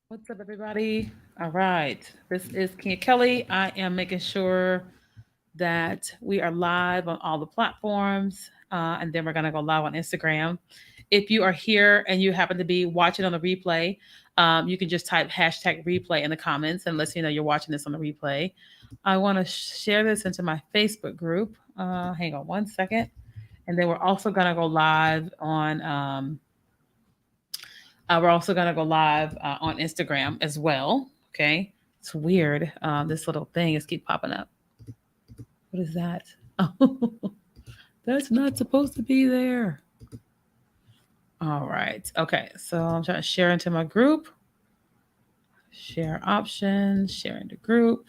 What's up, everybody? All right. This is Kia Kelly. I am making sure that we are live on all the platforms, and then we're going to go live on Instagram. If you are here and you happen to be watching on the replay, you can just type hashtag replay in the comments and let you know you're watching this on the replay. I want to share this into my Facebook group. Hang on one second. And then we're also going to go live on we're also going to go live on Instagram as well. Okay. It's weird. This little thing is keep popping up. What is that? Oh, that's not supposed to be there. All right. Okay. So I'm trying to share into my group. Share options, share into group.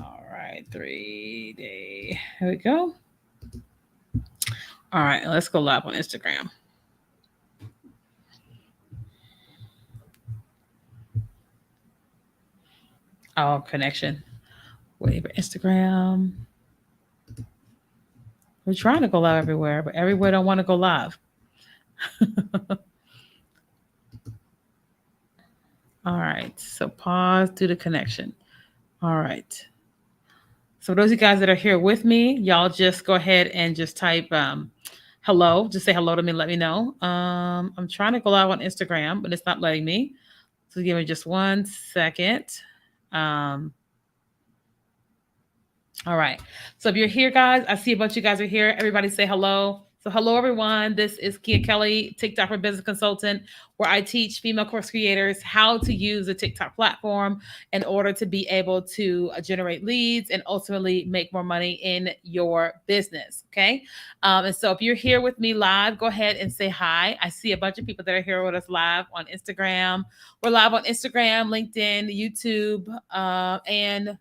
All right. 3 day. Here we go. All right. Let's go live on Instagram. Oh, connection. Wait for Instagram. We're trying to go live everywhere, but everywhere don't want to go live. All right. So pause due to connection. All right. So those of you guys that are here with me, y'all just go ahead and just type hello. Just say hello to me. Let me know. I'm trying to go live on Instagram, but it's not letting me. So give me just 1 second. Um, All right. So if you're here, guys, I see a bunch of you guys are here. Everybody say hello. So hello, everyone. This is Kia Kelly, TikTok for Business Consultant, where I teach female course creators how to use the TikTok platform in order to be able to generate leads and ultimately make more money in your business. Okay. And so if you're here with me live, go ahead and say hi. I see a bunch of people that are here with us live on Instagram. We're live on Instagram, LinkedIn, YouTube, and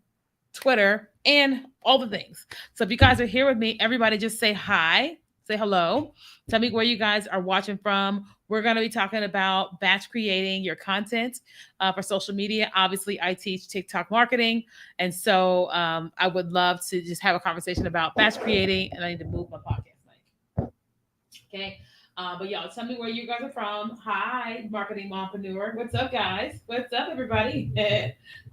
Twitter, and all the things. So if you guys are here with me, everybody just say hi, say hello. Tell me where you guys are watching from. We're going to be talking about batch creating your content for social media. Obviously, I teach TikTok marketing. And so I would love to just have a conversation about batch creating. And I need to move my podcast mic. Okay. But y'all, tell me where you guys are from. Hi, marketing mompreneur. What's up, guys? What's up, everybody?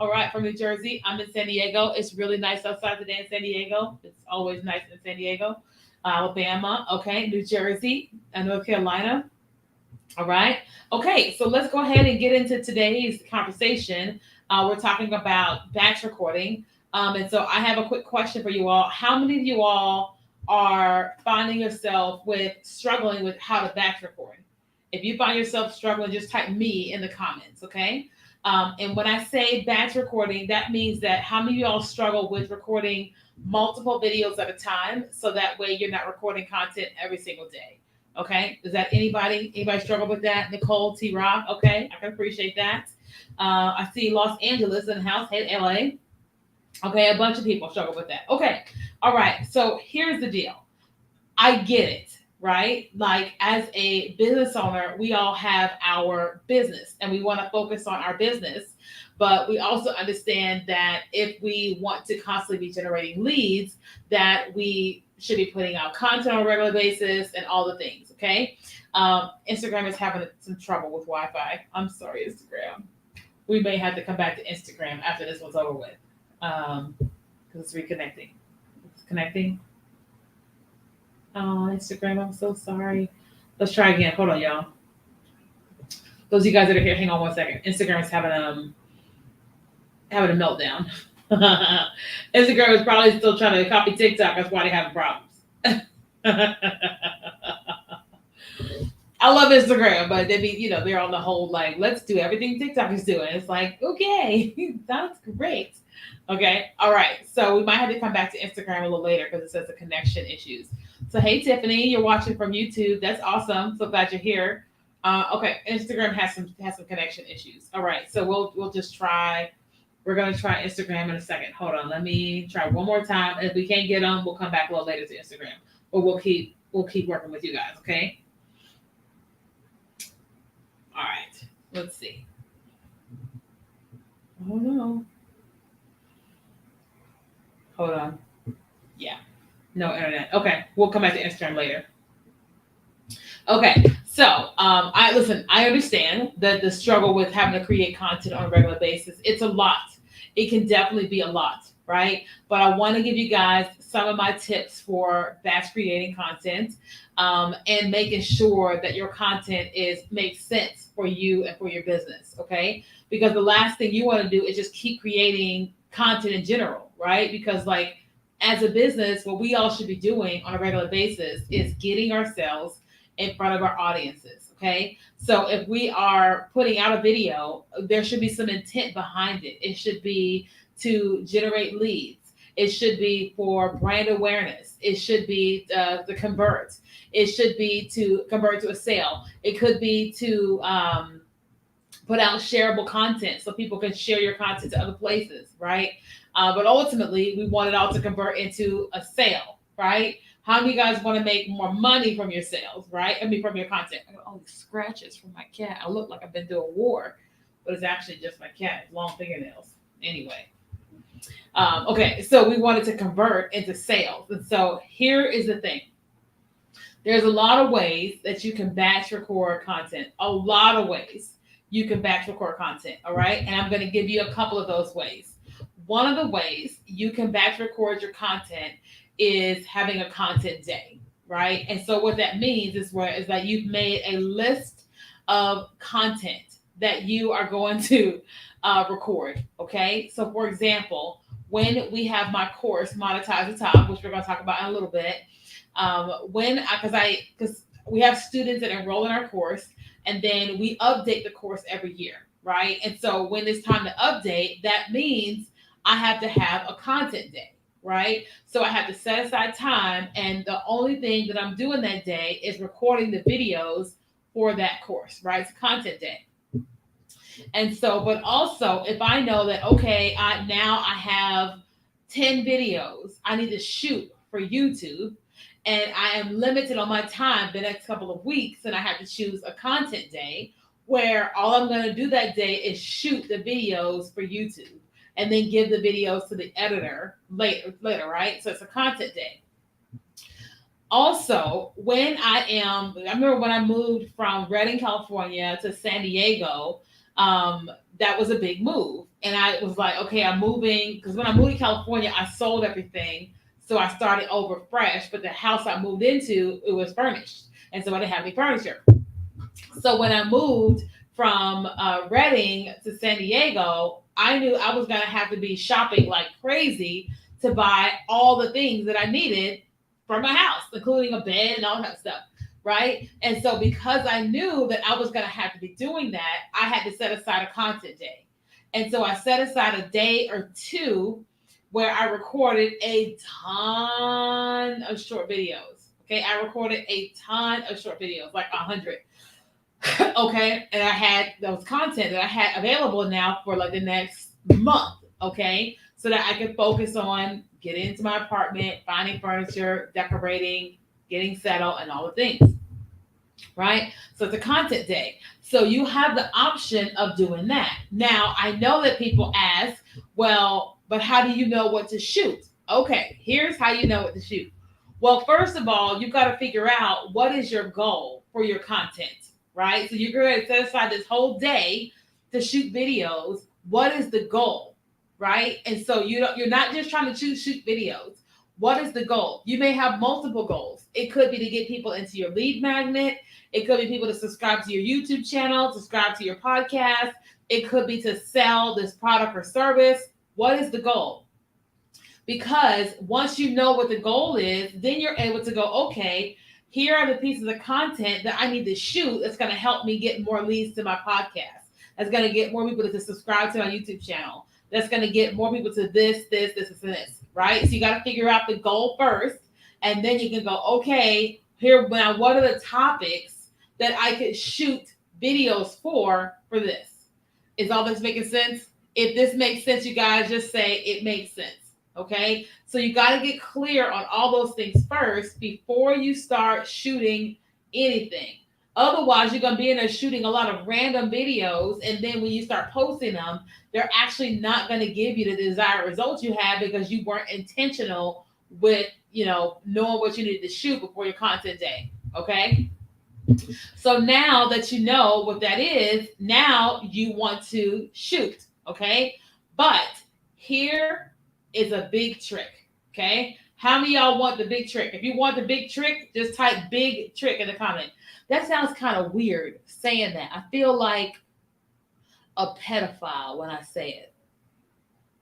All right, from New Jersey. I'm in San Diego. It's really nice outside today in San Diego. It's always nice in San Diego. Alabama. Okay, New Jersey and North Carolina. All right. Okay, so let's go ahead and get into today's conversation. We're talking about batch recording. And so I have a quick question for you all. How many of you all are finding yourself with struggling with how to batch record? If you find yourself struggling, just type me in the comments, okay? And when I say batch recording, that means that how many of y'all struggle with recording multiple videos at a time so that way you're not recording content every single day? Okay. Is that anybody struggle with that? Nicole T. Rock. Okay. I can appreciate that. I see Los Angeles in the house. Hey, LA. Okay. A bunch of people struggle with that. Okay. All right. So here's the deal. I get it, right? Like as a business owner, we all have our business and we want to focus on our business. But we also understand that if we want to constantly be generating leads, that we should be putting out content on a regular basis and all the things. Okay. Instagram is having some trouble with Wi-Fi. I'm sorry, Instagram. We may have to come back to Instagram after this one's over with, because it's reconnecting. It's connecting. Oh, Instagram, I'm so sorry. Let's try again. Hold on, y'all. Those of you guys that are here, hang on 1 second. Instagram is having a meltdown. Instagram is probably still trying to copy TikTok. That's why they're having problems. I love Instagram, but they be, they're on the whole like, let's do everything TikTok is doing. It's like, okay, that's great. Okay, all right. So we might have to come back to Instagram a little later because it says the connection issues. So hey, Tiffany, you're watching from YouTube. That's awesome. So glad you're here. Okay, Instagram has some connection issues. All right, so we'll just try. We're gonna try Instagram in a second. Hold on, let me try one more time. If we can't get them, we'll come back a little later to Instagram, or we'll keep working with you guys. Okay. All right. Let's see. Oh no. Hold on. Yeah. No internet. Okay. We'll come back to Instagram later. Okay, so I listen. I understand that the struggle with having to create content on a regular basis. It's a lot. It can definitely be a lot, right? But I want to give you guys some of my tips for batch creating content, and making sure that your content is makes sense for you and for your business. Okay, because the last thing you want to do is just keep creating content in general, right? Because like as a business, what we all should be doing on a regular basis is getting ourselves in front of our audiences. Okay. So if we are putting out a video, there should be some intent behind it. It should be to generate leads. It should be for brand awareness. It should be to convert. It should be to convert to a sale. It could be to put out shareable content so people can share your content to other places, right? But ultimately, we want it all to convert into a sale, right? How many of you guys want to make more money from your sales, right? I mean, from your content. I got all these scratches from my cat. I look like I've been through a war, but it's actually just my cat, long fingernails. Anyway, okay, so we wanted to convert into sales. And so here is the thing, there's a lot of ways that you can batch record content. A lot of ways you can batch record content. All right. And I'm going to give you a couple of those ways. One of the ways you can batch record your content is having a content day. Right. And so what that means is that you've made a list of content that you are going to record. Okay. So for example, when we have my course, Monetize the Top, which we're going to talk about in a little bit, because we have students that enroll in our course, and then we update the course every year, right? And so when it's time to update, that means I have to have a content day, right? So I have to set aside time, and the only thing that I'm doing that day is recording the videos for that course, right? It's a content day. And so, but also if I know that, okay, I have 10 videos I need to shoot for YouTube, and I am limited on my time the next couple of weeks, and I have to choose a content day where all I'm going to do that day is shoot the videos for YouTube and then give the videos to the editor later, right? So it's a content day. Also, I remember when I moved from Redding, California to San Diego, that was a big move. And I was like, okay, I'm moving. Because when I moved to California, I sold everything. So I started over fresh. But the house I moved into, it was furnished. And so I didn't have any furniture. So when I moved from Redding to San Diego, I knew I was going to have to be shopping like crazy to buy all the things that I needed for my house, including a bed and all that stuff. Right. And so because I knew that I was going to have to be doing that, I had to set aside a content day. And so I set aside a day or two where I recorded a ton of short videos. Okay. I recorded a ton of short videos, like 100. Okay. And I had those content that I had available now for like the next month. Okay. So that I could focus on getting into my apartment, finding furniture, decorating, getting settled, and all the things. Right. So it's a content day. So you have the option of doing that. Now, I know that people ask, well, but how do you know what to shoot? Okay. Here's how you know what to shoot. Well, first of all, you've got to figure out what is your goal for your content, right? So you're going to set aside this whole day to shoot videos. What is the goal, right? And so you're not just trying to shoot videos. What is the goal? You may have multiple goals. It could be to get people into your lead magnet. It could be people to subscribe to your YouTube channel, subscribe to your podcast. It could be to sell this product or service. What is the goal? Because once you know what the goal is, then you're able to go, okay, here are the pieces of content that I need to shoot that's going to help me get more leads to my podcast. That's going to get more people to subscribe to my YouTube channel. That's going to get more people to this, and this, right? So you got to figure out the goal first, and then you can go, okay, here now, what are the topics that I could shoot videos for this? Is all this making sense? If this makes sense, you guys just say it makes sense. Okay, so you got to get clear on all those things first before you start shooting anything. Otherwise, you're going to be in there shooting a lot of random videos, and then when you start posting them, they're actually not going to give you the desired results you had because you weren't intentional with, knowing what you needed to shoot before your content day. Okay. So now that you know what that is, now you want to shoot, okay? But here is a big trick, okay? How many of y'all want the big trick? If you want the big trick, just type big trick in the comment. That sounds kind of weird saying that. I feel like a pedophile when I say it.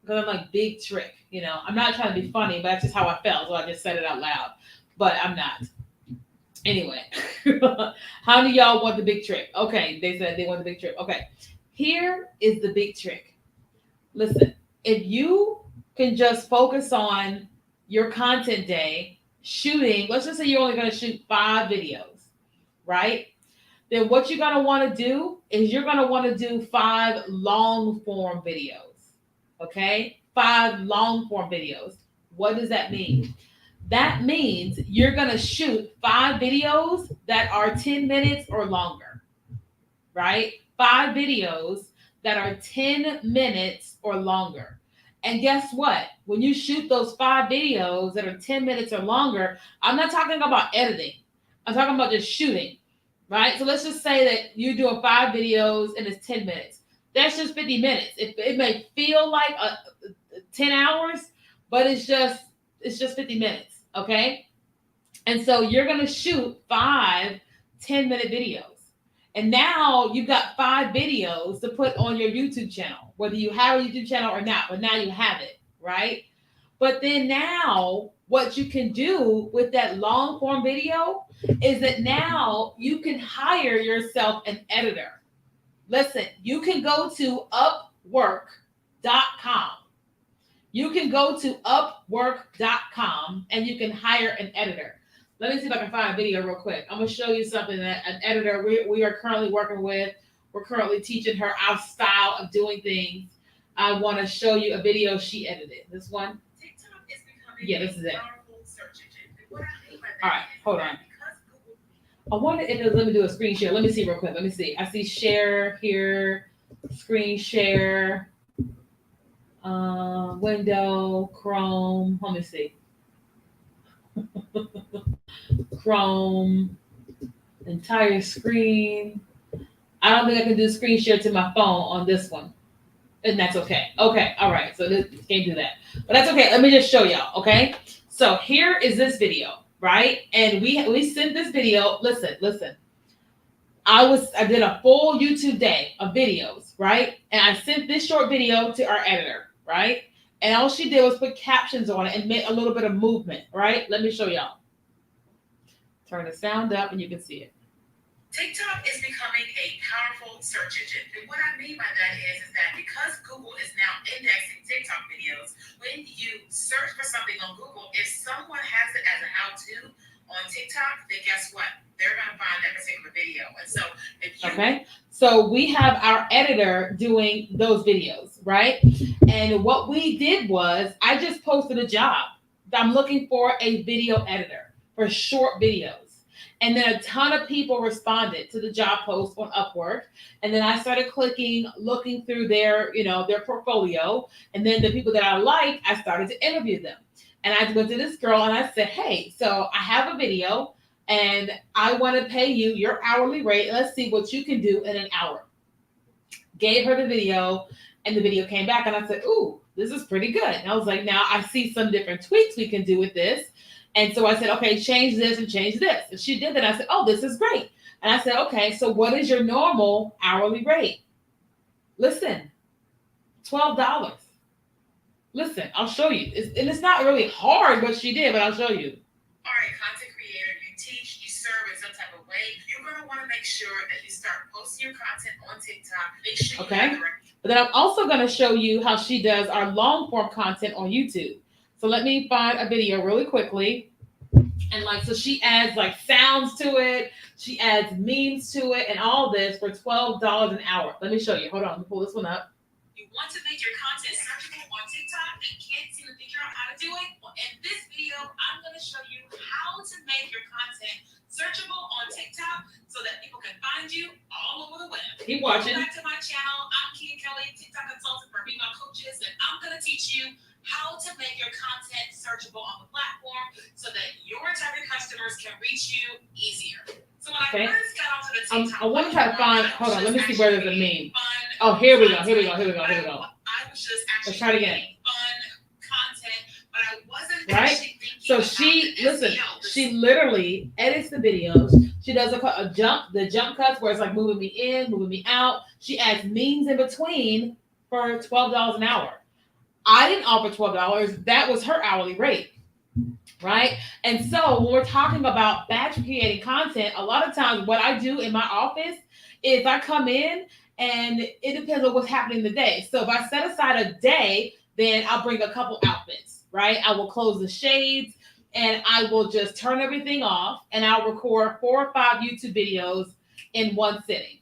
Because I'm like, big trick, you know? I'm not trying to be funny, but that's just how I felt, so I just said it out loud. But I'm not. Anyway, how do y'all want the big trick? Okay, they said they want the big trick. Okay, here is the big trick. Listen, if you can just focus on your content day, shooting, let's just say you're only going to shoot 5 videos, right? Then what you're going to want to do is you're going to want to do 5 long form videos. Okay? 5 long form videos. What does that mean? That means you're going to shoot 5 videos that are 10 minutes or longer, right? 5 videos that are 10 minutes or longer. And guess what? When you shoot those 5 videos that are 10 minutes or longer, I'm not talking about editing. I'm talking about just shooting, right? So let's just say that you're doing 5 videos and it's 10 minutes. That's just 50 minutes. It may feel like 10 hours, but it's just 50 minutes, okay? And so you're going to shoot 5 10-minute videos. And now you've got 5 videos to put on your YouTube channel, whether you have a YouTube channel or not, but now you have it, right? But then now, what you can do with that long form video is that now you can hire yourself an editor. Listen, you can go to upwork.com. You can go to upwork.com and you can hire an editor. Let me see if I can find a video real quick. I'm going to show you something that an editor we are currently working with. We're currently teaching her our style of doing things. I want to show you a video she edited. This one? TikTok is becoming yeah, this is it. All right, hold on. I wonder if it let me do a screen share. Let me see real quick. Let me see. I see share here, screen share, window, Chrome. Let me see. Chrome, entire screen. I don't think I can do screen share to my phone on this one. And that's okay. Okay, all right. So this can't do that. But that's okay. Let me just show y'all, okay? So here is this video, right? And we sent this video. Listen. I did a full YouTube day of videos, right? And I sent this short video to our editor, right? And all she did was put captions on it and make a little bit of movement, right? Let me show y'all. Turn the sound up and you can see it. TikTok is becoming a powerful search engine. And what I mean by that is that because Google is now indexing TikTok videos, when you search for something on Google, if someone has it as a how-to on TikTok, then guess what? They're going to find that particular video. And so if you... Okay. So we have our editor doing those videos, right? And what we did was I just posted a job. I'm looking for a video editor for short videos. And then a ton of people responded to the job post on Upwork. And then I started looking through their portfolio. And then the people that I liked, I started to interview them. And I went to this girl and I said, hey, so I have a video and I want to pay you your hourly rate. Let's see what you can do in an hour. Gave her the video and the video came back and I said, ooh, this is pretty good. And I was like, now I see some different tweaks we can do with this. And so I said, okay, change this and change this. And she did that. I said, oh, this is great. And I said, okay, so what is your normal hourly rate? Listen, $12. Listen, I'll show you. It's not really hard what she did, but I'll show you. All right, content creator, you teach, you serve in some type of way. You're going to want to make sure that you start posting your content on TikTok. Make sure you have the right. But then I'm also going to show you how she does our long form content on YouTube. So let me find a video really quickly. And so she adds sounds to it. She adds memes to it and all this for $12 an hour. Let me show you. Hold on. Let me pull this one up. You want to make your content searchable on TikTok and can't seem to figure out how to do it? Well, in this video, I'm going to show you how to make your content searchable on TikTok so that people can find you all over the web. Keep watching. Welcome back to my channel. I'm Kia Kelly, TikTok consultant for female coaches, and I'm going to teach you how to make your content searchable on the platform so that your target customers can reach you easier. Okay. I want to try to find. Hold on. Let me see where there's a meme. Oh, here we go. Here we go. Here we go. Here we go. Let's try it again. Right? So she listen. She literally edits the videos. She does the jump cuts where it's like moving me in, moving me out. She adds memes in between for $12 an hour. I didn't offer $12. That was her hourly rate. Right? And so when we're talking about batch creating content, a lot of times what I do in my office is I come in and it depends on what's happening in the day. So if I set aside a day, then I'll bring a couple outfits, right? I will close the shades and I will just turn everything off and I'll record 4 or 5 YouTube videos in one sitting.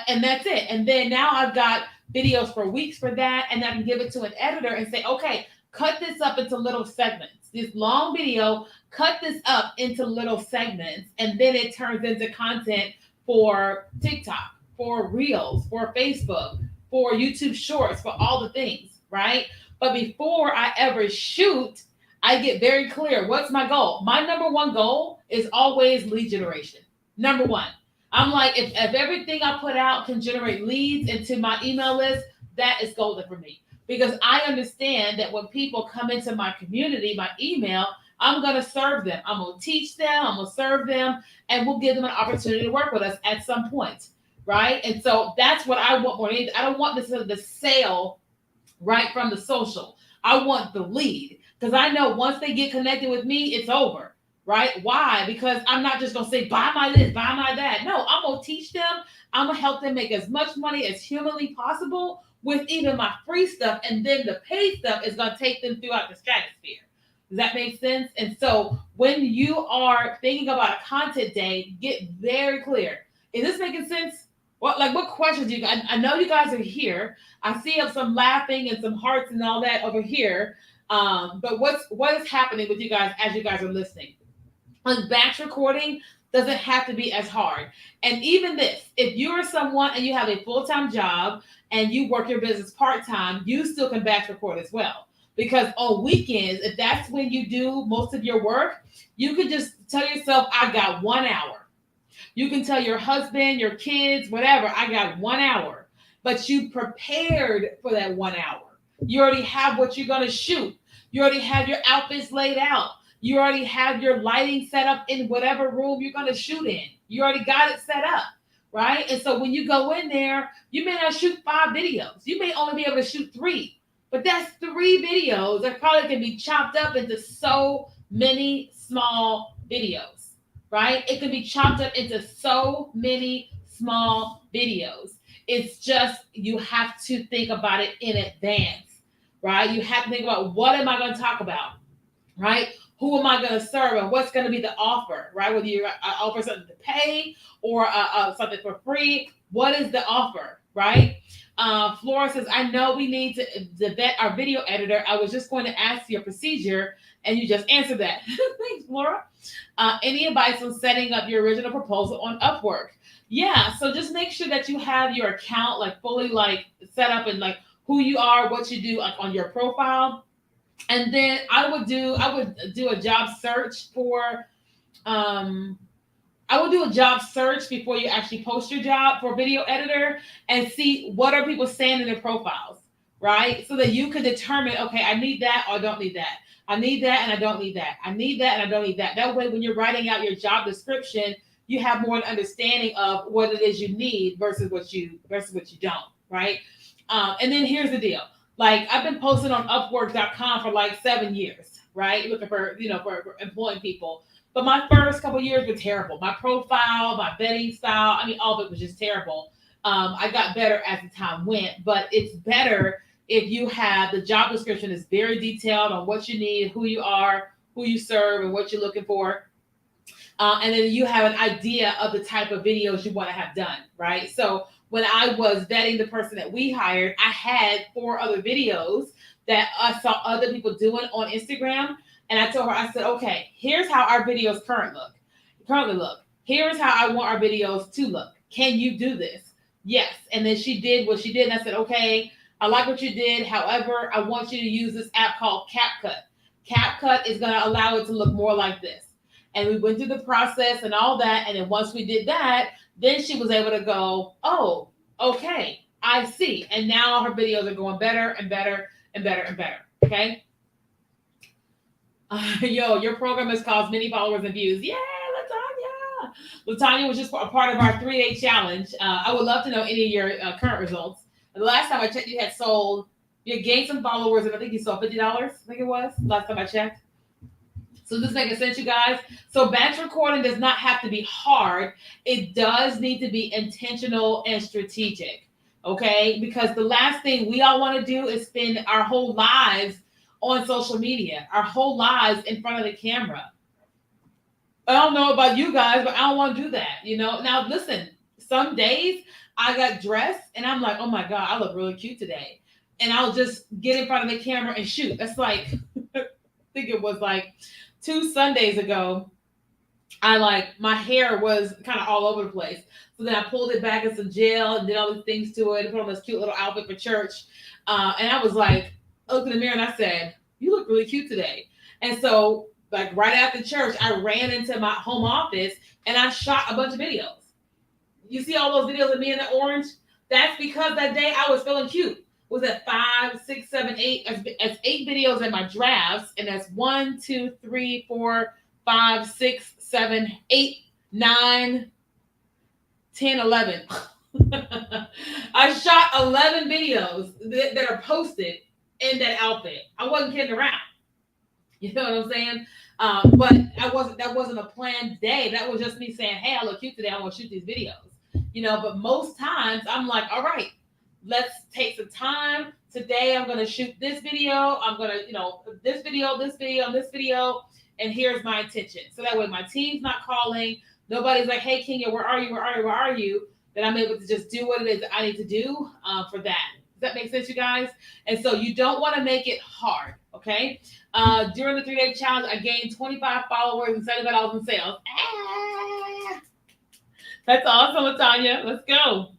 And that's it. And then now I've got videos for weeks for that, and I can give it to an editor and say, okay, cut this up into little segments. This long video, cut this up into little segments, and then it turns into content for TikTok, for Reels, for Facebook, for YouTube Shorts, for all the things, right? But before I ever shoot, I get very clear. What's my goal? My number one goal is always lead generation. Number one. I'm like, if everything I put out can generate leads into my email list, that is golden for me. Because I understand that when people come into my community, my email, I'm going to serve them. I'm going to teach them. I'm going to serve them. And we'll give them an opportunity to work with us at some point. Right? And so that's what I want more. I don't want this as the sale right from the social. I want the lead. Because I know once they get connected with me, it's over. Right? Why? Because I'm not just going to say, buy my this, buy my that. No, I'm going to teach them. I'm going to help them make as much money as humanly possible with even my free stuff. And then the paid stuff is going to take them throughout the stratosphere. Does that make sense? And so when you are thinking about a content day, get very clear. Is this making sense? What questions do you guys? I know you guys are here. I see some laughing and some hearts and all that over here. But what is happening with you guys as you guys are listening? On batch recording doesn't have to be as hard. And even this, if you're someone and you have a full-time job and you work your business part-time, you still can batch record as well. Because on weekends, if that's when you do most of your work, you can just tell yourself, I got 1 hour. You can tell your husband, your kids, whatever, I got 1 hour. But you prepared for that 1 hour. You already have what you're going to shoot. You already have your outfits laid out. You already have your lighting set up in whatever room you're going to shoot in. You already got it set up, right? And so when you go in there, you may not shoot 5 videos. You may only be able to shoot 3. But that's 3 videos that probably can be chopped up into so many small videos, right? It can be chopped up into so many small videos. It's just you have to think about it in advance, right? You have to think about, what am I going to talk about, right? Who am I going to serve, and what's going to be the offer, right? Whether you offer something to pay or something for free, what is the offer, right? Flora says, I know we need to vet our video editor. I was just going to ask your procedure, and you just answered that. Thanks, Flora. Any advice on setting up your original proposal on Upwork? Yeah, so just make sure that you have your account fully set up and who you are, what you do on your profile. And then I would do a job search for I will do a job search before you actually post your job for video editor and see what are people saying in their profiles, right? So that you can determine, okay, I need that or I don't need that. I need that and I don't need that. I need that and I don't need that. That way, when you're writing out your job description, you have more an understanding of what it is you need versus what you don't, right? And then here's the deal. I've been posting on Upwork.com for 7 years, right? Looking for for employing people. But my first couple of years were terrible. My profile, my vetting style, all of it was just terrible. I got better as the time went, but it's better if you have the job description is very detailed on what you need, who you are, who you serve, and what you're looking for. And then you have an idea of the type of videos you want to have done, right? So when I was vetting the person that we hired, I had 4 other videos that I saw other people doing on Instagram. And I told her, I said, okay, here's how our videos currently look. Here's how I want our videos to look. Can you do this? Yes. And then she did what she did. And I said, okay, I like what you did. However, I want you to use this app called CapCut. CapCut is going to allow it to look more like this. And we went through the process and all that. And then once we did that, then she was able to go, oh, okay, I see. And now her videos are going better and better and better and better. Okay. Yo, your program has caused many followers and views. Yeah, Latanya. Latanya was just a part of our 3-day challenge. I would love to know any of your current results. The last time I checked, you had gained some followers, and I think you sold $50. I think it was last time I checked. So this making sense, you guys? So batch recording does not have to be hard. It does need to be intentional and strategic. Okay? Because the last thing we all want to do is spend our whole lives on social media, our whole lives in front of the camera. I don't know about you guys, but I don't want to do that. Now listen, some days I got dressed and I'm like, oh my God, I look really cute today. And I'll just get in front of the camera and shoot. That's like, I think it was like 2 Sundays ago. My hair was kind of all over the place. So then I pulled it back in some gel and did all these things to it, put on this cute little outfit for church. And I was like, I looked in the mirror and I said, you look really cute today. And so, like right after church, I ran into my home office and I shot a bunch of videos. You see all those videos of me in the orange? That's because that day I was feeling cute. Was that 5, 6, 7, 8? As 8 videos in my drafts, and that's 1, 2, 3, 4, 5, 6, 7, 8, 9, 10, 11. I shot 11 videos that are posted in that outfit. I wasn't kidding around. You know what I'm saying? But that wasn't a planned day. That was just me saying, hey, I look cute today. I want to shoot these videos. But most times I'm like, all right, let's take some time. Today I'm going to shoot this video. I'm going to, this video, this video, this video. And here's my intention. So that way my team's not calling. Nobody's like, hey, Kenya, where are you? Where are you? Where are you? That I'm able to just do what it is that I need to do for that. Does that make sense, you guys? And so you don't want to make it hard, okay? During the 3-day challenge, I gained 25 followers and $75 in sales. That's awesome, Latanya. Let's go.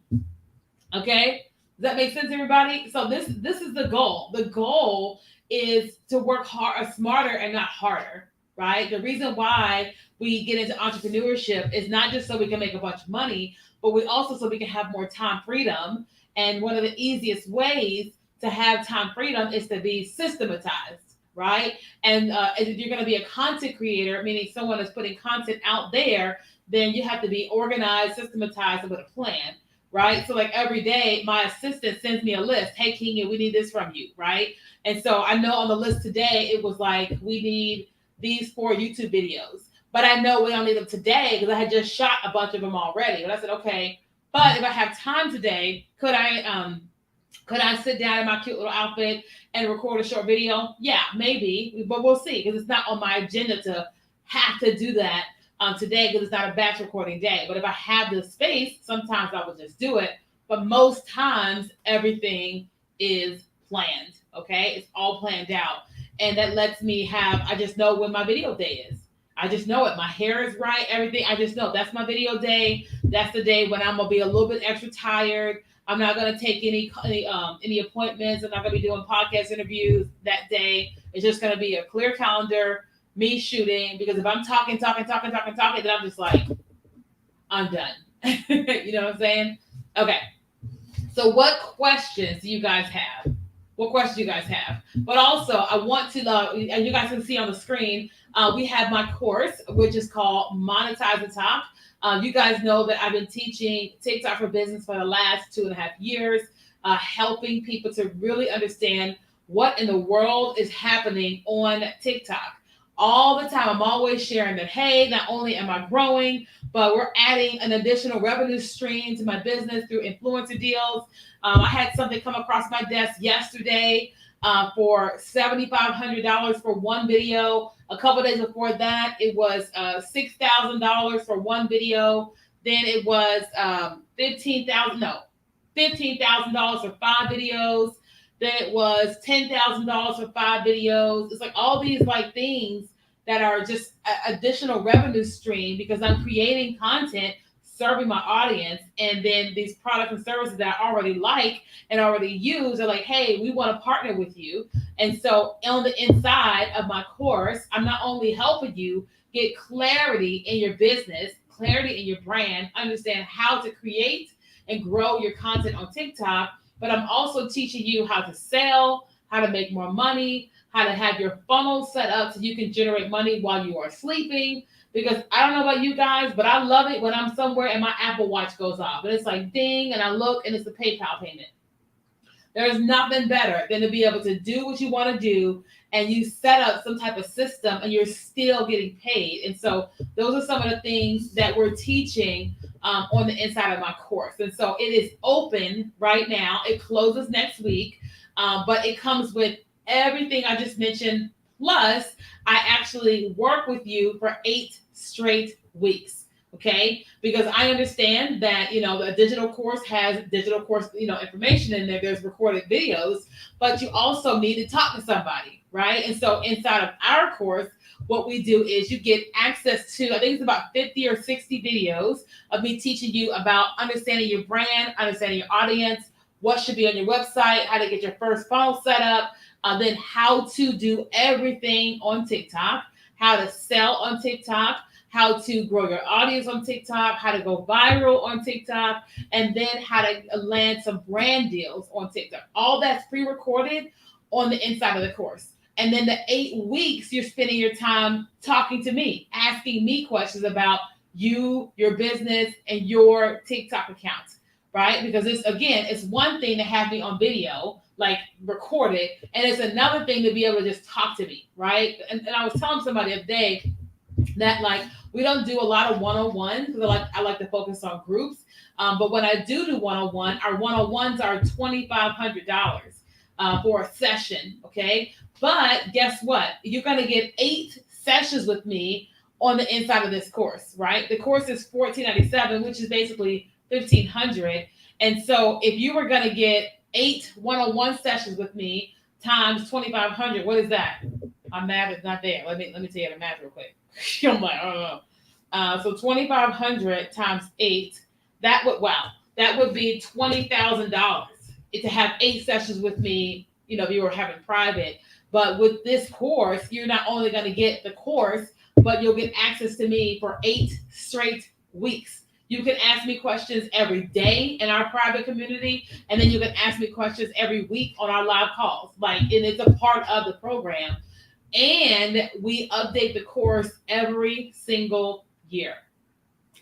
Okay? Does that make sense, everybody? So this is the goal. The goal is to work hard, smarter and not harder, right? The reason why we get into entrepreneurship is not just so we can make a bunch of money, but we also so we can have more time freedom. And one of the easiest ways to have time freedom is to be systematized, right? And if you're going to be a content creator, meaning someone is putting content out there, then you have to be organized, systematized, and with a plan, right? So like every day, my assistant sends me a list. Hey, Kenya, we need this from you, right? And so I know on the list today, it was like, we need these 4 YouTube videos. But I know we don't need them today because I had just shot a bunch of them already. But I said, okay, but if I have time today, could I sit down in my cute little outfit and record a short video? Yeah, maybe, but we'll see because it's not on my agenda to have to do that today because it's not a batch recording day. But if I have the space, sometimes I will just do it. But most times, everything is planned. Okay, it's all planned out, and that lets me I just know when my video day is. I just know it. My hair is right, everything. I just know that's my video day. That's the day when I'm gonna be a little bit extra tired. I'm not gonna take any appointments. I'm not gonna be doing podcast interviews that day. It's just gonna be a clear calendar, me shooting. Because if I'm talking, then I'm just like, I'm done. You know what I'm saying? Okay. So what questions do you guys have? What questions do you guys have? But also, I want to, and you guys can see on the screen, we have my course, which is called Monetize and Talk. You guys know that I've been teaching TikTok for Business for the last 2.5 years, helping people to really understand what in the world is happening on TikTok. All the time, I'm always sharing that, hey, not only am I growing, but we're adding an additional revenue stream to my business through influencer deals. I had something come across my desk yesterday for $7,500 for one video. A couple days before that, it was $6,000 for one video. Then it was $15,000 for 5 videos. Then it was $10,000 for 5 videos. It's like all these like things that are just additional revenue stream because I'm creating content, serving my audience, and then these products and services that I already like and already use are like, hey, we want to partner with you. And so on the inside of my course, I'm not only helping you get clarity in your business, clarity in your brand, understand how to create and grow your content on TikTok. But I'm also teaching you how to sell, how to make more money, how to have your funnel set up so you can generate money while you are sleeping. Because I don't know about you guys, but I love it when I'm somewhere and my Apple Watch goes off and it's like ding, and I look and it's a PayPal payment. There's nothing better than to be able to do what you want to do and you set up some type of system and you're still getting paid. And so those are some of the things that we're teaching on the inside of my course. And so it is open right now. It closes next week, but it comes with everything I just mentioned. Plus, I actually work with you for 8 straight weeks. Okay, because I understand that the digital course has digital course information in there. There's recorded videos, but you also need to talk to somebody, right? And so inside of our course, what we do is you get access to, I think it's about 50 or 60 videos of me teaching you about understanding your brand, understanding your audience, what should be on your website, how to get your first funnel set up, then how to do everything on TikTok, how to sell on TikTok, how to grow your audience on TikTok, how to go viral on TikTok, and then how to land some brand deals on TikTok. All that's pre-recorded on the inside of the course. And then the 8 weeks, you're spending your time talking to me, asking me questions about you, your business, and your TikTok account, right? Because it's one thing to have me on video, like recorded, and it's another thing to be able to just talk to me, right? And I was telling somebody the other day that we don't do a lot of one-on-one because I like to focus on groups. But when I do one-on-one, our one-on-ones are $2,500 for a session. Okay, but guess what? You're going to get 8 sessions with me on the inside of this course, right? The course is $1,497, which is basically $1,500. And so if you were going to get 8 one-on-one sessions with me times $2,500, what is that? My math is not there. Let me tell you the math real quick. I'm like, I don't know. So 2,500 times 8, that would be $20,000 to have 8 sessions with me. If you were having private, but with this course, you're not only going to get the course, but you'll get access to me for 8 straight weeks. You can ask me questions every day in our private community, and then you can ask me questions every week on our live calls. And it's a part of the program. And we update the course every single year.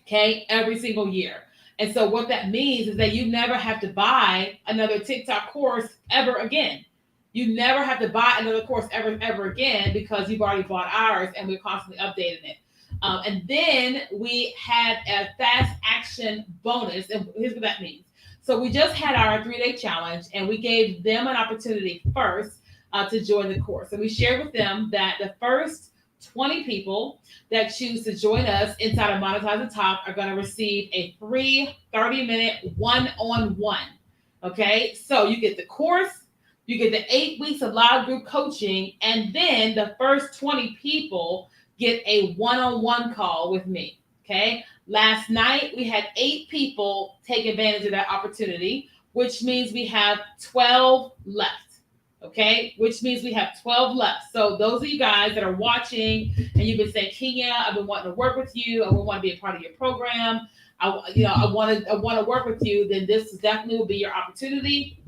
Okay, every single year. And so what that means is that you never have to buy another TikTok course ever again. You never have to buy another course ever again because you've already bought ours and we're constantly updating it. And then we had a fast action bonus. And here's what that means. So we just had our 3-day challenge and we gave them an opportunity first to join the course. And we shared with them that the first 20 people that choose to join us inside of Monetize the Top are going to receive a free 30-minute one-on-one. Okay, so you get the course, you get the 8 weeks of live group coaching, and then the first 20 people get a one-on-one call with me. Okay, last night we had 8 people take advantage of that opportunity, which means we have 12 left. Okay, which means we have 12 left. So those of you guys that are watching and you've been saying, Kenya, I've been wanting to work with you. I want to be a part of your program. I want to work with you. Then this definitely will be your opportunity.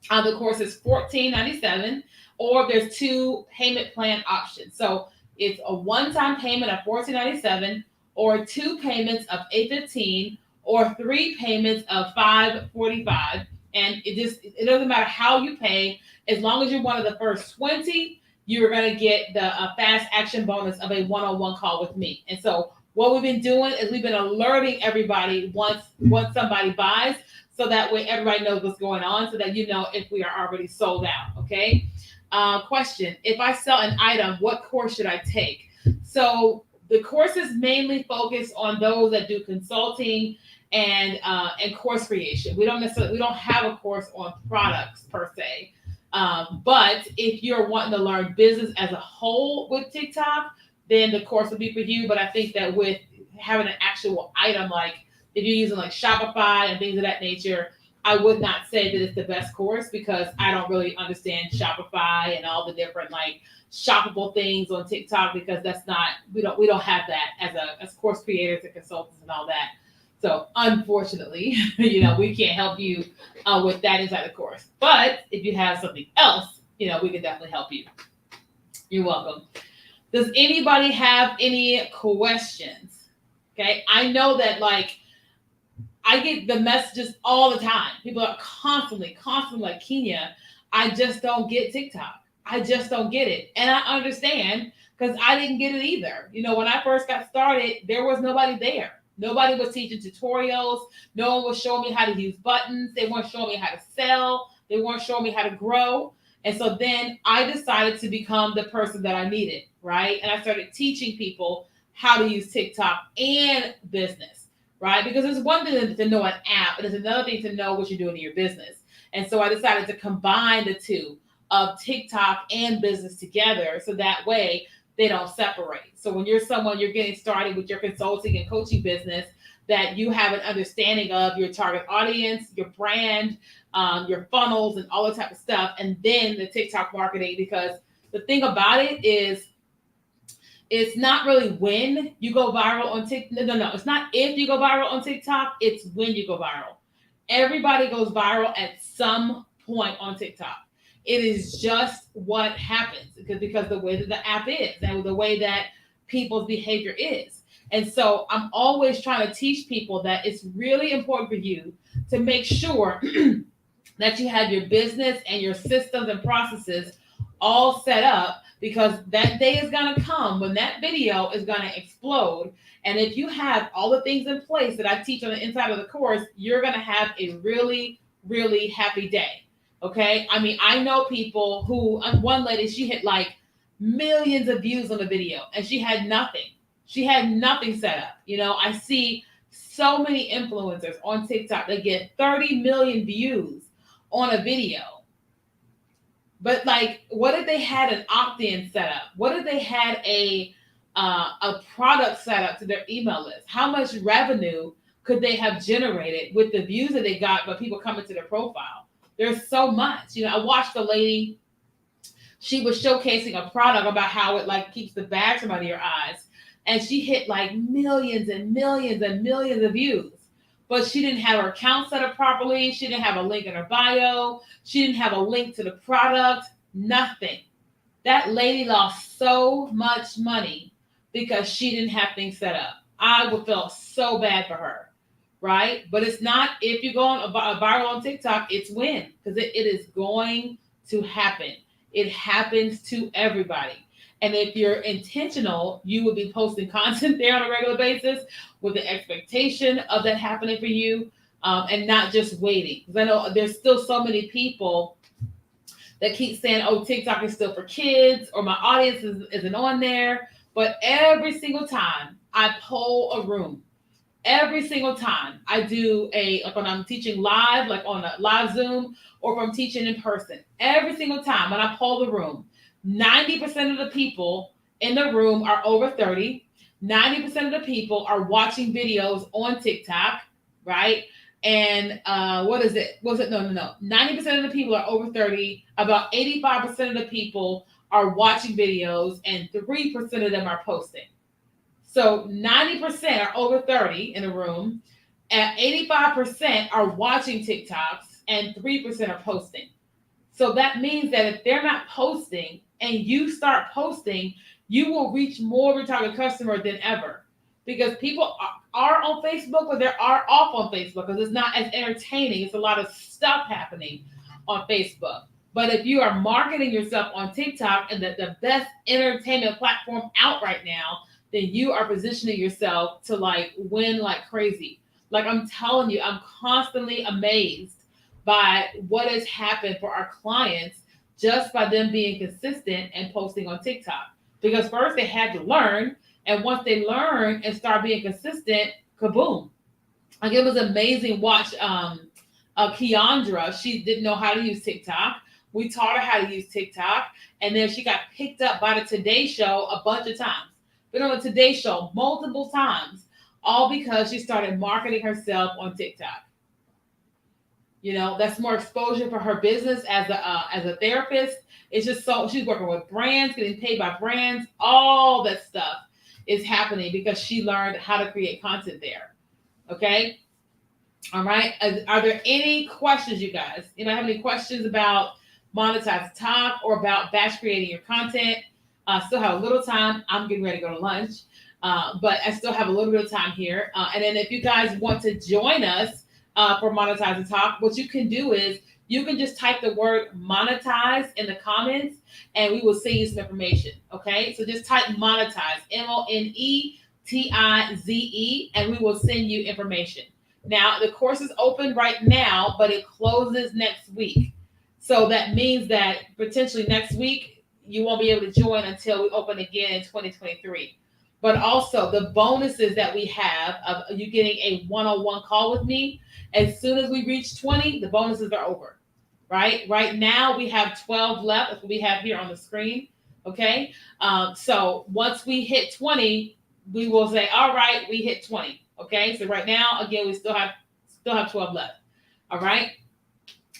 The course is $1,497, or there's 2 payment plan options. So it's a one-time payment of $1,497, or 2 payments of $815, or 3 payments of $545. And it doesn't matter how you pay. As long as you're one of the first 20, you're going to get the fast action bonus of a one-on-one call with me. And so what we've been doing is we've been alerting everybody once somebody buys, so that way everybody knows what's going on, so that you know if we are already sold out. Okay. Question: if I sell an item, what course should I take? So the course is mainly focused on those that do consulting and course creation. We don't have a course on products per se. But if you're wanting to learn business as a whole with TikTok, then the course will be for you. But I think that with having an actual item, like if you're using like Shopify and things of that nature, I would not say that it's the best course because I don't really understand Shopify and all the different like shoppable things on TikTok because that's not we don't have that as course creators and consultants and all that. So unfortunately, we can't help you with that inside the course. But if you have something else, we can definitely help you. You're welcome. Does anybody have any questions? Okay, I know that like I get the messages all the time. People are constantly like, Kenya, I just don't get TikTok. I just don't get it. And I understand because I didn't get it either. When I first got started, there was nobody there. Nobody was teaching tutorials. No one was showing me how to use buttons. They weren't showing me how to sell. They weren't showing me how to grow. And so then I decided to become the person that I needed, right? And I started teaching people how to use TikTok and business, right? Because it's one thing to know an app, but it's another thing to know what you're doing in your business. And so I decided to combine the two of TikTok and business together so that way they don't separate. So when you're getting started with your consulting and coaching business, that you have an understanding of your target audience, your brand, your funnels, and all that type of stuff, and then the TikTok marketing. Because the thing about it is, it's not really when you go viral on TikTok. No. It's not if you go viral on TikTok. It's when you go viral. Everybody goes viral at some point on TikTok. It is just what happens because the way that the app is and the way that people's behavior is. And so I'm always trying to teach people that it's really important for you to make sure that you have your business and your systems and processes all set up, because that day is going to come when that video is going to explode. And if you have all the things in place that I teach on the inside of the course, you're going to have a really, really happy day. Okay. I mean, I know people who, one lady, she hit like millions of views on the video and she had nothing. She had nothing set up. I see so many influencers on TikTok that get 30 million views on a video. But like, what if they had an opt-in set up? What if they had a product set up to their email list? How much revenue could they have generated with the views that they got by people coming to their profile? There's so much. I watched a lady, she was showcasing a product about how it like keeps the bags from under your eyes. And she hit like millions and millions and millions of views. But she didn't have her account set up properly. She didn't have a link in her bio. She didn't have a link to the product. Nothing. That lady lost so much money because she didn't have things set up. I would feel so bad for her, right? But it's not if you go on a viral on TikTok, it's when, because it is going to happen. It happens to everybody. And if you're intentional, you will be posting content there on a regular basis with the expectation of that happening for you, and not just waiting. Because I know there's still so many people that keep saying, oh, TikTok is still for kids, or my audience isn't on there. But every single time I poll a room, every single time I do like when I'm teaching live, like on a live Zoom, or if I'm teaching in person, every single time when I poll the room, 90% of the people in the room are over 30. 90% of the people are watching videos on TikTok, right? And what is it? Was it? No. 90% of the people are over 30. About 85% of the people are watching videos, and 3% of them are posting. So 90% are over 30 in the room, and 85% are watching TikToks, and 3% are posting. So that means that if they're not posting and you start posting, you will reach more of your target customer than ever, because people are on Facebook, but they are off on Facebook because it's not as entertaining. It's a lot of stuff happening on Facebook. But if you are marketing yourself on TikTok and the best entertainment platform out right now, then you are positioning yourself to like win like crazy. Like I'm telling you, I'm constantly amazed by what has happened for our clients just by them being consistent and posting on TikTok. Because first they had to learn, and once they learn and start being consistent, kaboom. Like it was amazing. Watch Keandra. She didn't know how to use TikTok. We taught her how to use TikTok, and then she got picked up by the Today Show a bunch of times. Been on the Today Show multiple times, all because she started marketing herself on TikTok. That's more exposure for her business as a therapist. It's just so she's working with brands, getting paid by brands. All that stuff is happening because she learned how to create content there. Okay. All right. Are there any questions, you guys? Have any questions about monetize talk or about batch creating your content? Still have a little time. I'm getting ready to go to lunch, but I still have a little bit of time here. And then if you guys want to join us for monetize talk, what you can do is you can just type the word monetize in the comments, and we will send you some information. Okay, so just type monetize, MONETIZE, and we will send you information. Now, the course is open right now, but it closes next week. So that means that potentially next week, you won't be able to join until we open again in 2023. But also, the bonuses that we have of you getting a one on one call with me, as soon as we reach 20, the bonuses are over. Right now, we have 12 left. That's what we have here on the screen. Okay. So once we hit 20, we will say, all right, we hit 20. Okay, so right now, again, we still have 12 left. All right.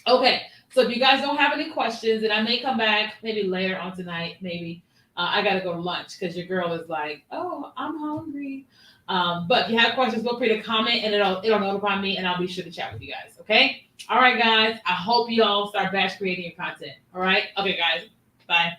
Okay. So if you guys don't have any questions, and I may come back maybe later on tonight, maybe I got to go to lunch because your girl is like, oh, I'm hungry. But if you have questions, feel free to comment, and it'll notify me, and I'll be sure to chat with you guys. Okay. All right, guys. I hope you all start batch creating your content. All right. Okay, guys. Bye.